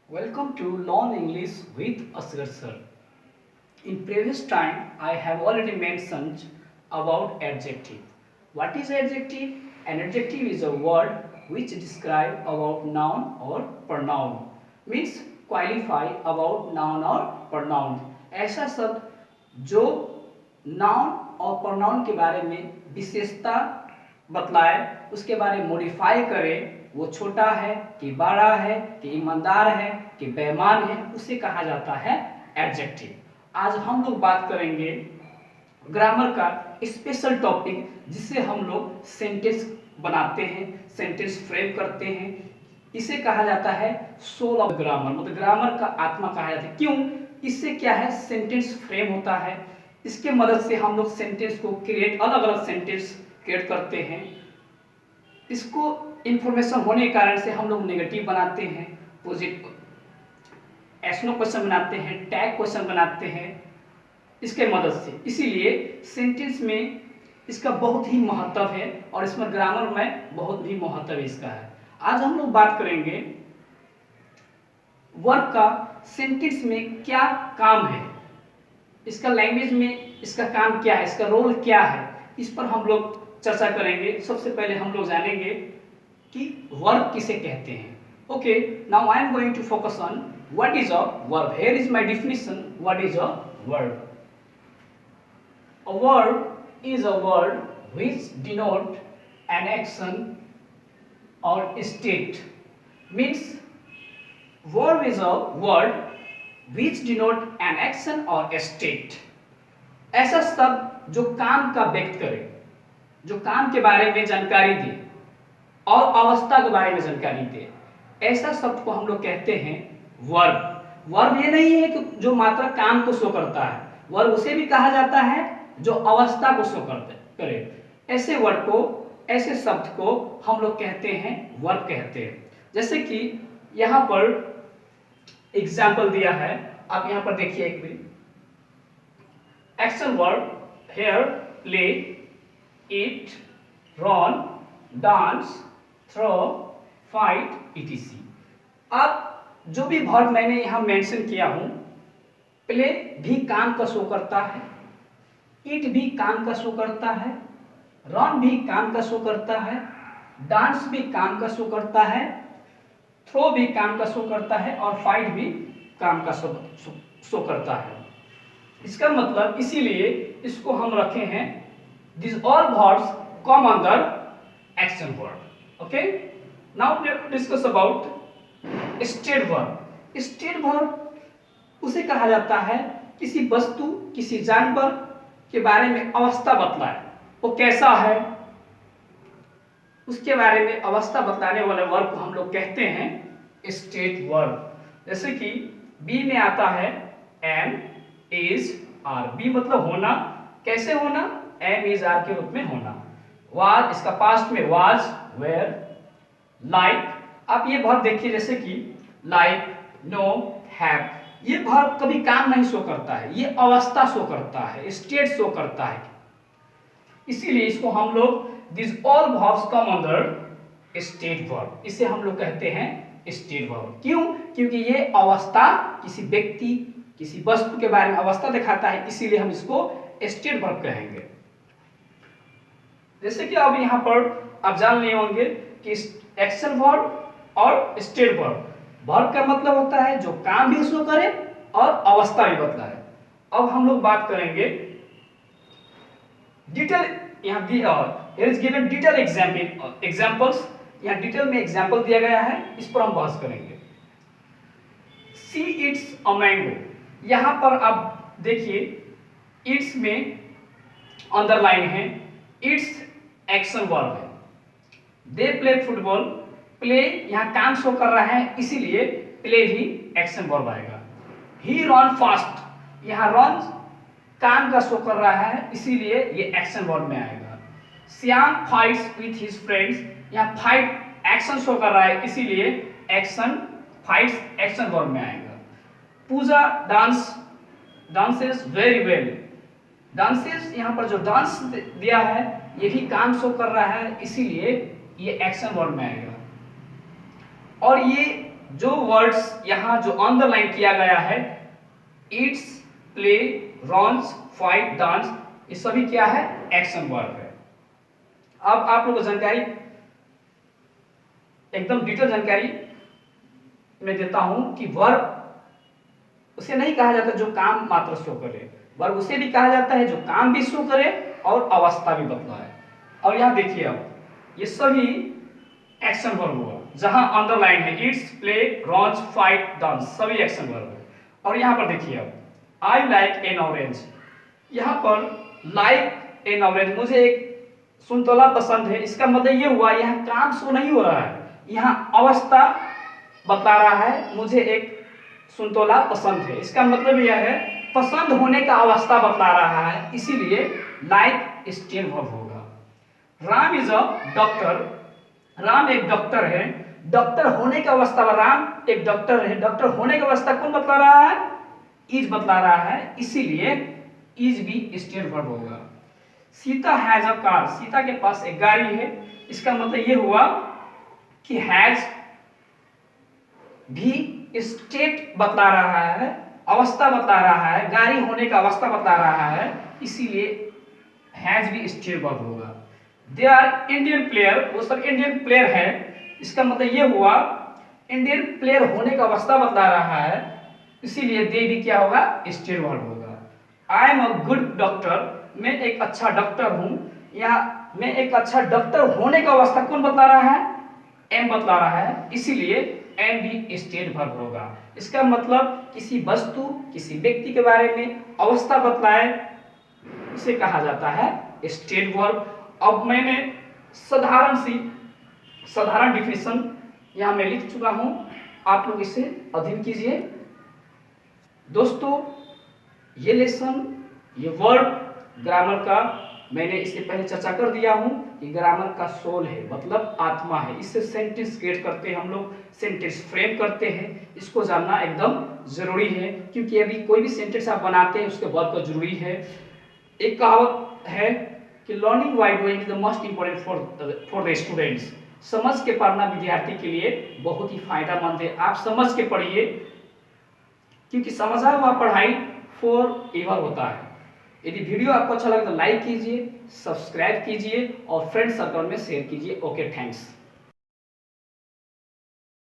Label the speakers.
Speaker 1: Welcome to Learn English with Asghar sir. In previous time, I have already mentioned about adjective. What is adjective? An adjective is a word which describe about noun or pronoun. Means qualify about noun or pronoun. ऐसा शब्द जो noun और pronoun के बारे में विशेषता बतलाए, उसके बारे में मॉडिफाई करे, वो छोटा है कि बड़ा है कि ईमानदार है कि बेईमान है, उसे कहा जाता है एडजेक्टिव। आज हम लोग बात करेंगे ग्रामर का स्पेशल टॉपिक, जिससे हम लोग सेंटेंस बनाते हैं, सेंटेंस फ्रेम करते हैं। इसे कहा जाता है सोल ऑफ ग्रामर, मतलब ग्रामर का आत्मा कहा जाता है। क्यों? इससे क्या है, सेंटेंस फ्रेम होता है। इसके मदद से हम लोग सेंटेंस को क्रिएट, अलग अलग सेंटेंस क्रिएट करते हैं। इसको इंफॉर्मेशन होने के कारण से हम लोग नेगेटिव बनाते हैं, पॉजिटिव एस्नो क्वेश्चन बनाते हैं, टैग क्वेश्चन बनाते हैं इसके मदद से। इसीलिए सेंटेंस में इसका बहुत ही महत्व है और इसमें ग्रामर में बहुत ही महत्व इसका है। आज हम लोग बात करेंगे वर्ब का सेंटेंस में क्या काम है, इसका लैंग्वेज में इसका काम क्या है, इसका रोल क्या है, इस पर हम लोग चर्चा करेंगे। सबसे पहले हम लोग जानेंगे कि वर्ब किसे कहते हैं। Okay, now I am going to focus on what is a verb. Here is my definition, what is a verb. A verb is a word which denote an action or state. Means verb is a word which denote an action or state. ऐसा शब्द जो काम का व्यक्त करे, जो काम के बारे में जानकारी दे और अवस्था के बारे में जानकारी दे, ऐसा शब्द को हम लोग कहते हैं वर्ब। वर्ब ये नहीं है कि जो मात्र काम को शो करता है, वर्ब उसे भी कहा जाता है जो अवस्था को शो करे। ऐसे वर्ड को, ऐसे शब्द को हम लोग कहते हैं वर्ब कहते हैं। जैसे कि यहाँ पर एग्जाम्पल दिया है, आप यहाँ पर देखिए एक minute. Action verb hear, play, eat, run, dance, throw, fight etc। अब जो भी वर्ब मैंने यहाँ मेंशन किया हूँ, प्ले भी काम का शो करता है, ईट भी काम का शो करता है, रन भी काम का शो करता है, डांस भी काम का शो करता है, थ्रो भी काम का शो करता है और फाइट भी काम का शो करता है। इसका मतलब, इसीलिए इसको हम रखे हैं this all verbs come under action verb. Okay, now let's discuss about state verb. State verb उसे कहा जाता है किसी वस्तु, किसी जानवर के बारे में अवस्था बतलाए, वो कैसा है, उसके बारे में अवस्था बतलाने वाले वर्ब को हम लोग कहते हैं स्टेट वर्ब। जैसे कि बी में आता है एम, इज, आर। बी मतलब होना, कैसे होना, एम, इज, आर के रूप में होना। वाज, इसका पास्ट में वाज, वेयर, लाइक। आप ये वर्ब देखिए, जैसे कि लाइक, नो, हैव। ये वर्ब कभी काम नहीं शो करता है, ये अवस्था शो करता है, स्टेट शो करता है। इसीलिए इसको हम लोग this all verbs come under state verb, इसे हम लोग कहते हैं स्टेट वर्ब। क्यों? क्योंकि ये अवस्था, किसी व्यक्ति, किसी वस्तु के बारे में अवस्था दिखाता है, इसीलिए हम इसको स्टेट वर्ब कहेंगे। जैसे कि अब यहाँ पर आप जान लिए होंगे कि एक्शन वर्ब और स्टेट वर्ब। वर्ब का मतलब होता है जो काम भी शो करे और अवस्था भी बतलाए। अब हम लोग बात करेंगे डिटेल, यहाँ here is given detail examples। यहाँ डिटेल में एग्जाम्पल दिया गया है, इस पर हम बहस करेंगे। See it's a mango. यहाँ पर आप देखिए, इट्स में अंडरलाइन है, इट्स एक्शन वर्ब है। दे प्ले फुटबॉल, प्ले यहाँ काम शो कर रहा है, इसीलिए प्ले भी एक्शन वर्ब आएगा। ही रन फास्ट, यहाँ रन काम का शो कर रहा है, इसीलिए ये एक्शन वर्ब में आएगा। Shyam fights with his friends, यहाँ फाइट एक्शन शो कर रहा है, इसीलिए एक्शन फाइट्स एक्शन वर्ब में आएगा। पूजा डांसेस वेरी वेल, डांसेस यहाँ पर जो डांस दिया है ये भी काम शो कर रहा है, इसीलिए ये एक्शन वर्ब में आएगा। और ये जो वर्ड्स यहाँ जो अंडरलाइन किया गया है, Yeats, play, Ron's, fight, dance, ये सभी क्या है? एक्शन वर्ब है। अब आप लोगों को जानकारी, एकदम डिटेल जानकारी मैं देता हूं कि वर्ब उसे नहीं कहा जाता जो काम मात्र शो करे, वर्ब उसे भी कहा जाता है जो काम भी शो करे और अवस्था भी बतलाए। और यहाँ देखिए, अब ये सभी एक्शन वर्ब हुआ, जहां अंडरलाइन है Yeats, play, Ron's, fight, dance, सभी एक्शन वर्ब है। और यहाँ पर देखिए, अब आई लाइक एन ऑरेंज, यहाँ पर लाइक एन ऑरेंज, मुझे एक संतोला पसंद है, इसका मतलब ये हुआ यहाँ काम शो नहीं हो रहा है, यहाँ अवस्था बता रहा है, मुझे एक संतोला पसंद है, इसका मतलब यह है पसंद होने का अवस्था बता रहा है, इसीलिए लाइक स्टेन वर्ब होगा। Ram is a doctor, Ram एक डॉक्टर है, डॉक्टर होने का अवस्था, राम एक डॉक्टर है, डॉक्टर होने का अवस्था कौन बतला रहा है? इज बतला रहा है, इसीलिए इज भी स्टेन वर्ब होगा। Sita has a car, Sita के पास एक गाड़ी है, इसका मतलब ये हुआ कि हैज भी स्टेट बता रहा है, अवस्था बता रहा है, गाड़ी होने का अवस्था बता रहा है, इसीलिए हैज भी स्टेट वर्ब होगा। दे आर इंडियन प्लेयर, वो सब इंडियन प्लेयर है, इसका मतलब ये हुआ इंडियन प्लेयर होने का अवस्था बता रहा है, इसीलिए दे भी क्या होगा? स्टेट वर्ब होगा। I am a good doctor, मैं एक अच्छा डॉक्टर हूं, या मैं एक अच्छा डॉक्टर होने का अवस्था कौन बता रहा है? एम बतला रहा है, इसीलिए एम भी स्टेट वर्ब होगा। इसका मतलब किसी वस्तु, किसी व्यक्ति के बारे में अवस्था बतलाए, इसे कहा जाता है स्टेट वर्ब। अब मैंने साधारण डिफिनेशन यहां मैं लिख चुका हूं, आप लोग इसे अध्ययन कीजिए। दोस्तों, ये लेसन, ये वर्ब ग्रामर का मैंने इससे पहले चर्चा कर दिया हूं कि ग्रामर का सोल है, मतलब आत्मा है, इससे सेंटेंस क्रिएट करते हैं हम लोग, सेंटेंस फ्रेम करते हैं, इसको जानना एकदम जरूरी है, क्योंकि अभी कोई भी सेंटेंस आप बनाते हैं उसके वर्ब का जरूरी है। एक कहावत है कि learning why doing is the most important for the students, समझ के पढ़ना विद्यार्थी के लिए बहुत ही फायदेमंद है। आप समझ के पढ़िए, क्योंकि समझा हुआ पढ़ाई फॉर एवर होता है। यदि वीडियो आपको अच्छा लगे तो लाइक कीजिए, सब्सक्राइब कीजिए और फ्रेंड सर्कल में शेयर कीजिए। Okay, thanks.